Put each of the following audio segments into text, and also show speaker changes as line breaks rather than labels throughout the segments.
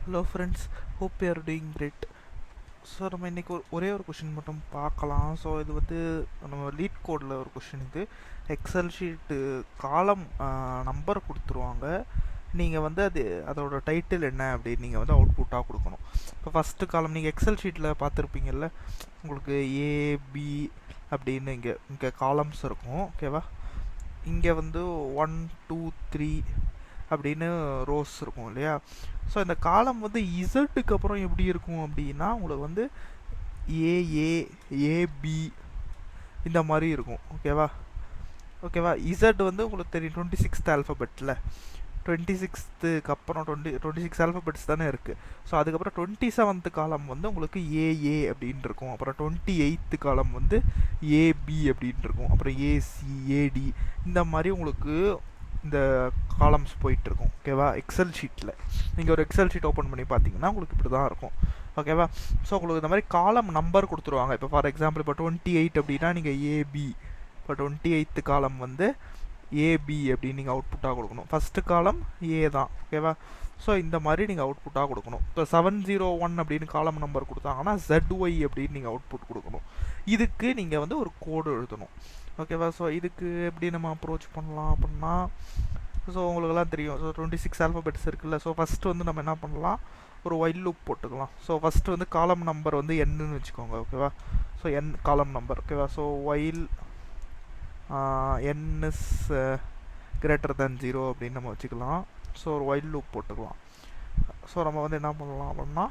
Hello friends, hope you are doing great. So நம்ம இன்றைக்கி ஒரே ஒரு கொஷின் மட்டும் பார்க்கலாம். ஸோ இது வந்து நம்ம லீட் கோடில் ஒரு கொஷின். இது எக்ஸல் ஷீட்டு காலம் நம்பர் கொடுத்துருவாங்க. நீங்கள் வந்து அதோட டைட்டில் என்ன அப்படின்னு நீங்கள் வந்து அவுட்புட்டாக கொடுக்கணும். இப்போ ஃபஸ்ட்டு காலம் நீங்கள் எக்ஸல் ஷீட்டில் பார்த்துருப்பீங்கல்ல, உங்களுக்கு ஏபி அப்படின்னு இங்கே காலம்ஸ் இருக்கும். ஓகேவா? இங்கே வந்து 1 2 3 அப்படின்னு ரோஸ் இருக்கும் இல்லையா? ஸோ இந்த காலம் வந்து இசட்டுக்கு அப்புறம் எப்படி இருக்கும் அப்படின்னா உங்களுக்கு வந்து ஏஏ ஏபி இந்த மாதிரி இருக்கும். ஓகேவா? இசட் வந்து உங்களுக்கு தெரியும் 26th ஆல்ஃபபெட்டில் 26க்கு அப்புறம் 26 ஆல்ஃபபெட்ஸ் தானே இருக்குது. ஸோ அதுக்கப்புறம் 27th காலம் வந்து உங்களுக்கு ஏஏ அப்படின்னு இருக்கும். அப்புறம் 28th காலம் வந்து ஏபி அப்படின்னு இருக்கும். அப்புறம் ஏசி ஏடி இந்த மாதிரி உங்களுக்கு இந்த காலம்ஸ் போயிட்டுருக்கும். ஓகேவா? எக்ஸல் ஷீட்டில் நீங்கள் ஒரு எக்ஸல் ஷீட் ஓப்பன் பண்ணி பார்த்தீங்கன்னா உங்களுக்கு இப்படி தான் இருக்கும். ஓகேவா? ஸோ உங்களுக்கு இந்த மாதிரி காலம் நம்பர் கொடுத்துருவாங்க. இப்போ ஃபார் எக்ஸாம்பிள் இப்போ 28 அப்படின்னா நீங்கள் ஏபி, இப்போ 28th காலம் வந்து ஏபி அப்படின்னு நீங்கள் அவுட்புட்டாக கொடுக்கணும். ஃபஸ்ட்டு காலம் ஏ தான். ஓகேவா? ஸோ இந்த மாதிரி நீங்கள் அவுட்புட்டாக கொடுக்கணும். இப்போ 701 அப்படின்னு காலம் நம்பர் கொடுத்தாங்கன்னா ZY அப்படின்னு நீங்கள் அவுட்புட் கொடுக்கணும். இதுக்கு நீங்கள் வந்து ஒரு கோடு எழுதணும். ஓகேவா? ஸோ இதுக்கு எப்படி நம்ம அப்ரோச் பண்ணலாம் அப்படின்னா, ஸோ உங்களுக்கெல்லாம் தெரியும். ஸோ 26 ஆல்ஃபபெட்ஸ் இருக்குல்ல. ஸோ ஃபஸ்ட்டு வந்து நம்ம என்ன பண்ணலாம், ஒரு ஒயில் லூப் போட்டுக்கலாம். ஸோ ஃபஸ்ட்டு வந்து காலம் நம்பர் வந்து என்னன்னு வச்சுக்கோங்க. ஓகேவா? ஸோ என் காலம் நம்பர். ஓகேவா? So while n is greater than 0 அப்படின்னு நம்ம வச்சுக்கலாம். ஸோ ஒரு ஒயில் லூப் போட்டுக்கலாம். ஸோ நம்ம வந்து என்ன பண்ணலாம் அப்படின்னா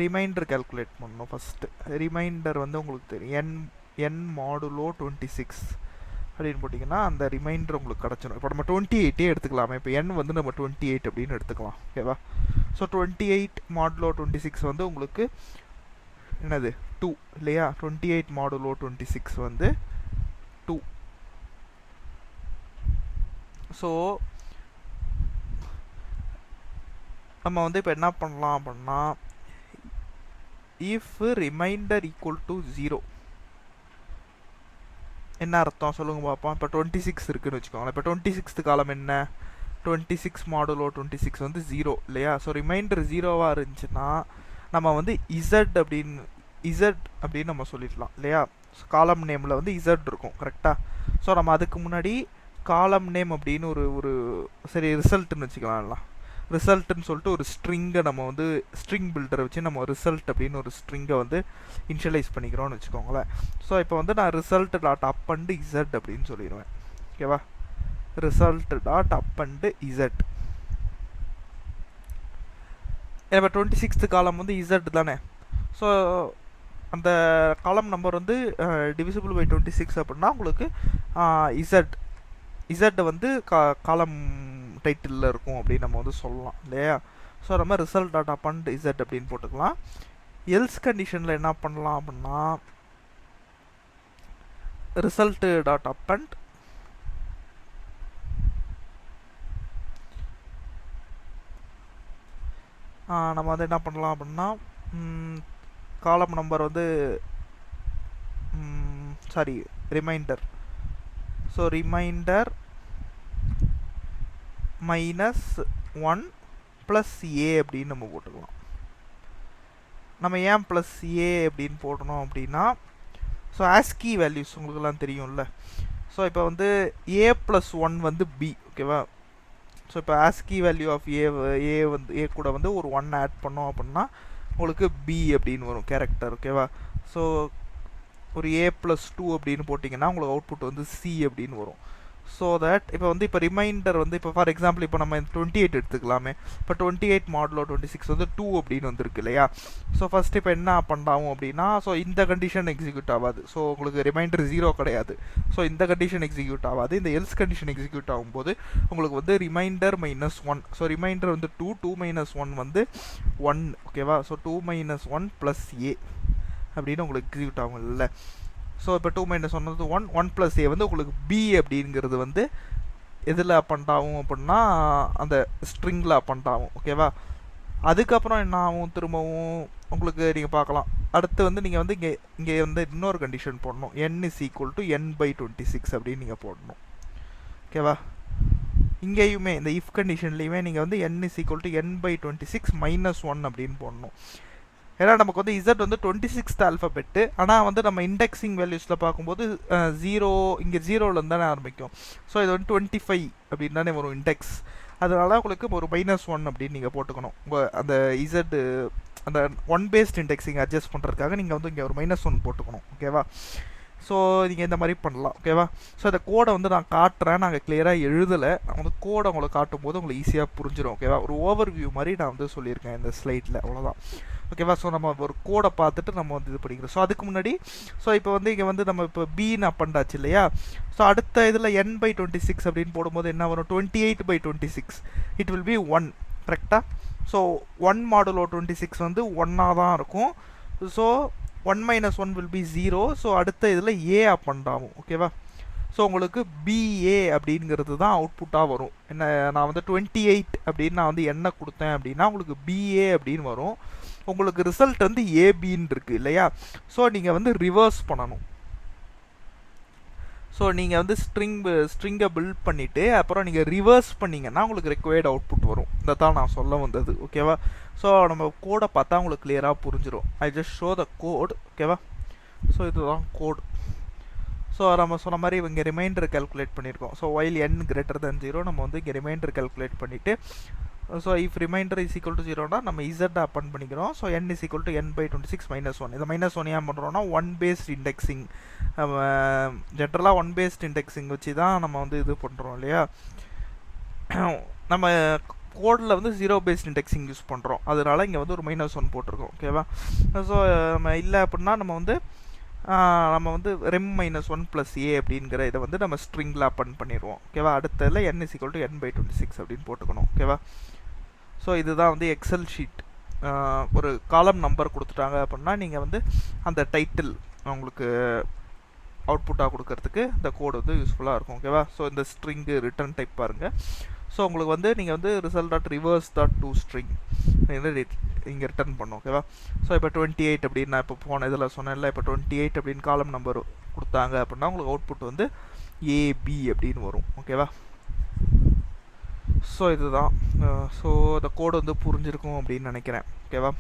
ரிமைண்டர் கேல்குலேட் பண்ணணும். ஃபஸ்ட்டு ரிமைண்டர் வந்து உங்களுக்கு தெரியும் n மாடுலோ 26 அப்படின்னு போட்டிங்கன்னா அந்த ரிமைண்டர் உங்களுக்கு கிடச்சிடும். இப்போ நம்ம 28 எடுத்துக்கலாமே. இப்போ n வந்து நம்ம 28 அப்படின்னு எடுத்துக்கலாம். ஓகேவா? ஸோ 28 மாடுலோ 26 வந்து உங்களுக்கு என்னது 2 இல்லையா? 28 மாடுலோ 26 வந்து 2. ஸோ நம்ம வந்து இப்போ என்ன பண்ணலாம் அப்படின்னா இஃப் ரிமைண்டர் ஈக்குவல் டு 0 என்ன அர்த்தம் சொல்லுங்க பார்ப்போம். இப்போ 26 இருக்குன்னு வச்சுக்கோங்களேன். இப்போ 26th காலம் என்ன, 26 மாடுலோ 26 வந்து 0 இல்லையா? ஸோ ரிமைண்டர் 0வாக இருந்துச்சுன்னா நம்ம வந்து இசட் அப்படின்னு நம்ம சொல்லிடலாம் இல்லையா? காலம் நேமில் வந்து இசட் இருக்கும். கரெக்டாக? ஸோ நம்ம அதுக்கு முன்னாடி காலம் நேம் அப்படின்னு ஒரு சரி ரிசல்ட்டுன்னு வச்சுக்கலாம்லாம். ரிசல்ட்டுன்னு சொல்லிட்டு ஒரு ஸ்ட்ரிங்கை நம்ம வந்து ஸ்ட்ரிங் பில்டரை வச்சு நம்ம ரிசல்ட் அப்படின்னு ஒரு ஸ்ட்ரிங்கை வந்து இனிஷியலைஸ் பண்ணிக்கிறோம்னு வச்சுக்கோங்களேன். ஸோ இப்போ வந்து நான் result dot up and Z அப்படின்னு சொல்லிடுவேன். ஓகேவா? Result dot up and Z. இப்போ 26th காலம் வந்து இசட் தானே. ஸோ அந்த காலம் நம்பர் வந்து டிவிசிபிள் பை 26 அப்படின்னா உங்களுக்கு இசட் வந்து காலம் டைட்டிலில் இருக்கும் அப்படின்னு நம்ம வந்து சொல்லலாம் இல்லையா? ஸோ நம்ம result dot up and Z அப்படின்னு போட்டுக்கலாம். எல்ஸ் கண்டிஷனில் என்ன பண்ணலாம் அப்படின்னா ரிசல்ட் டாட் அப் அண்ட் நம்ம வந்து என்ன பண்ணலாம் அப்படின்னா காலம் நம்பர் வந்து ரிமைண்டர். ஸோ ரிமைண்டர் -1 + a அப்படின்னு நம்ம போட்டுக்கலாம். நம்ம ஏன் ப்ளஸ் ஏ அப்படின்னு போடணும் அப்படின்னா ஸோ ஆஸ்கி வேல்யூஸ் உங்களுக்குலாம் தெரியும்ல. ஸோ இப்போ வந்து a + 1 வந்து b. ஓகேவா? ஸோ இப்போ ஆஸ்கி வேல்யூ ஆஃப் ஏ வந்து ஏ கூட வந்து ஒரு 1 ஆட் பண்ணோம் அப்படின்னா உங்களுக்கு b அப்படின்னு வரும் கேரக்டர். ஓகேவா? ஸோ ஒரு a + 2 அப்படின்னு போட்டிங்கன்னா உங்களுக்கு அவுட்புட் வந்து c அப்படின்னு வரும். ஸோ தட் இப்போ ரிமைண்டர் வந்து இப்போ ஃபார் எக்ஸாம்பிள் இப்போ நம்ம 28 எடுத்துக்கலாமே. இப்போ 28 மாடுலோ 26 வந்து 2 அப்படின்னு வந்துருக்கு இல்லையா? ஸோ ஃபஸ்ட் இப்போ என்ன பண்ணாவும் அப்படின்னா ஸோ இந்த கண்டிஷன் எக்ஸிக்யூட் ஆகாது. ஸோ உங்களுக்கு ரிமைண்டர் 0 கிடையாது. ஸோ இந்த கண்டிஷன் எக்ஸிக்யூட் ஆகாது. இந்த எல்ஸ் கண்டிஷன் எக்ஸிக்யூட் ஆகும்போது உங்களுக்கு வந்து ரிமைண்டர் -1. ஸோ ரிமைண்டர் வந்து 2 -1 வந்து 1. ஓகேவா? ஸோ 2 - 1 + a அப்படின்னு உங்களுக்கு எக்ஸிக்யூட் ஆகும் இல்லை? ஸோ இப்போ 2 - 1 வந்து 1 + a வந்து உங்களுக்கு b அப்படிங்கிறது வந்து எதில் அப்பண்ட் ஆகும் அப்படின்னா அந்த ஸ்ட்ரிங்கில் அப்பண்ட் ஆகும். ஓகேவா? அதுக்கப்புறம் என்ன ஆகும், திரும்பவும் உங்களுக்கு நீங்கள் பார்க்கலாம். அடுத்து வந்து நீங்கள் வந்து இங்கே வந்து இன்னொரு கண்டிஷன் போடணும். n = n/26 அப்படின்னு நீங்கள் போடணும். ஓகேவா? இங்கேயுமே இந்த இஃப் கண்டிஷன்லேயுமே நீங்கள் வந்து n is equal to n/26 -1 அப்படின்னு போடணும். ஏன்னா நமக்கு வந்து இசட் வந்து 26th ஆல்ஃபபெட்டு, ஆனால் வந்து நம்ம இண்டெக்ஸிங் வேல்யூஸில் பார்க்கும்போது 0 இங்கே 0லேருந்து தானே ஆரம்பிக்கும். ஸோ இது வந்து 25 அப்படின்னு தானே வரும் இண்டெக்ஸ். அதனால உங்களுக்கு ஒரு -1 அப்படின்னு நீங்கள் போட்டுக்கணும். உங்கள் அந்த இசட் அந்த 1 பேஸ்ட் இண்டெக்ஸிங் அட்ஜஸ்ட் பண்ணுறதுக்காக நீங்கள் வந்து இங்கே ஒரு -1 போட்டுக்கணும். ஓகேவா? ஸோ நீங்கள் இந்த மாதிரி பண்ணலாம். ஓகேவா? ஸோ இந்த கோடை வந்து நான் காட்டுறேன், நாங்கள் கிளியராக எழுதலை. நான் வந்து கோடை உங்களுக்கு காட்டும் போது உங்களுக்கு ஈஸியாக புரிஞ்சிடும். ஓகேவா? ஒரு ஓவர் வியூ மாதிரி நான் வந்து சொல்லியிருக்கேன் இந்த ஸ்லைட்டில், அவ்வளோதான். ஓகேவா? ஸோ நம்ம ஒரு கோடை பார்த்துட்டு நம்ம வந்து இது பண்ணிக்கிறோம். ஸோ அதுக்கு முன்னாடி இப்போ வந்து இங்கே வந்து நம்ம இப்போ பீன்னு அப்பண்டாச்சு இல்லையா? ஸோ அடுத்த இதில் n/26 அப்படின்னு போடும்போது என்ன வரும்? 28/26 இட் வில் பி 1. கரெக்டாக? ஸோ 1 மாடுலோ 26 வந்து 1ஆக தான் இருக்கும். So 1 - 1 will be 0. ஸோ அடுத்த இதில் ஏ அப்பண்ட் ஆகும். ஓகேவா? ஸோ உங்களுக்கு பிஏ அப்படிங்கிறது தான் அவுட்புட்டாக வரும். என்ன, நான் வந்து 28 அப்படின்னு நான் வந்து என்ன கொடுத்தேன் அப்படின்னா உங்களுக்கு பிஏ அப்படின்னு வரும். உங்களுக்கு ரிசல்ட் வந்து ஏபின்னு இருக்குது இல்லையா? ஸோ நீங்கள் வந்து ரிவர்ஸ் பண்ணணும். ஸோ நீங்கள் வந்து ஸ்ட்ரிங்கை பில்ட் பண்ணிவிட்டு அப்புறம் நீங்கள் ரிவர்ஸ் பண்ணிங்கன்னா உங்களுக்கு ரெக்வயர்ட் அவுட்புட் வரும். இதை தான் நான் சொல்ல வந்தது. ஓகேவா? ஸோ நம்ம கோடை பார்த்தா உங்களுக்கு கிளியராக புரிஞ்சிடும். I just show the code. ஓகேவா? ஸோ இதுதான் கோட். ஸோ நம்ம சொன்ன மாதிரி இங்கே ரிமைண்டர் கால்குலேட் பண்ணியிருக்கோம். So while n greater than 0 நம்ம வந்து இங்கே ரிமைண்டர் கால்குலேட் பண்ணிவிட்டு, so if remainder is equal to 0னா நம்ம இசட் அப்பன் பண்ணிக்கிறோம். So n is equal to n/26 -1. இதை -1 ஏன் பண்ணுறோம்னா 1 பேஸ்ட் இண்டெக்ஸிங். ஜென்ரலாக 1 பேஸ்ட் இண்டெக்ஸிங் வச்சு தான் நம்ம வந்து இது பண்ணுறோம் இல்லையா? நம்ம கோடில் வந்து 0 பேஸ்ட் இண்டெக்ஸிங் யூஸ் பண்ணுறோம். அதனால இங்கே வந்து ஒரு -1 போட்டிருக்கோம். ஓகேவா? ஸோ நம்ம இல்லை அப்படின்னா நம்ம வந்து ரெம் -1 + a அப்படிங்கிற இதை வந்து நம்ம ஸ்ட்ரிங்கில் அப்பன் பண்ணிடுவோம். ஓகேவா? அடுத்ததில் n is equal to n/26 அப்படின்னு போட்டுக்கணும். ஓகேவா? ஸோ இதுதான் வந்து எக்ஸல் ஷீட். ஒரு காலம் நம்பர் கொடுத்துட்டாங்க அப்படின்னா நீங்கள் வந்து அந்த டைட்டில் உங்களுக்கு அவுட்புட்டாக கொடுக்கறதுக்கு இந்த கோடு வந்து யூஸ்ஃபுல்லாக இருக்கும். ஓகேவா? ஸோ இந்த ஸ்ட்ரிங்கு ரிட்டர்ன் டைப் பாருங்கள். ஸோ உங்களுக்கு வந்து நீங்கள் வந்து result.reverse.toString இங்கே ரிட்டர்ன் பண்ணும். ஓகேவா? ஸோ இப்போ 28 அப்படின்னு நான் இப்போ போன இதில் சொன்னேன்ல, இப்போ 28 அப்படின்னு காலம் நம்பர் கொடுத்தாங்க அப்படின்னா உங்களுக்கு அவுட்புட் வந்து ஏபி அப்படின்னு வரும். ஓகேவா? ஸோ இதுதான். ஸோ இந்த கோடு வந்து புரிஞ்சிருக்கும் அப்படின்னு நினைக்கிறேன். ஓகேவா?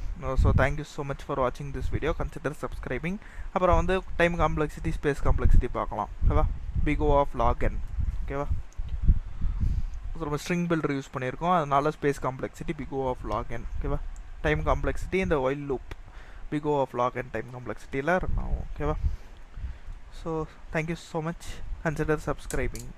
So thank you so much for வாட்சிங் திஸ் வீடியோ. Consider subscribing. அப்புறம் வந்து டைம் காம்ப்ளெக்சிட்டி, ஸ்பேஸ் காம்ப்ளெக்சிட்டி பார்க்கலாம். ஓகேவா? big O of log n. ஓகேவா? நம்ம ஸ்ட்ரிங் பில்டர் யூஸ் பண்ணியிருக்கோம், அதனால space complexity big O of log n. ஓகேவா? டைம் காம்ப்ளெக்சிட்டி இந்த while loop big O of log n time காம்ப்ளெக்சிட்டியில் ரன் ஆகும். ஓகேவா? So thank you so much. Consider subscribing.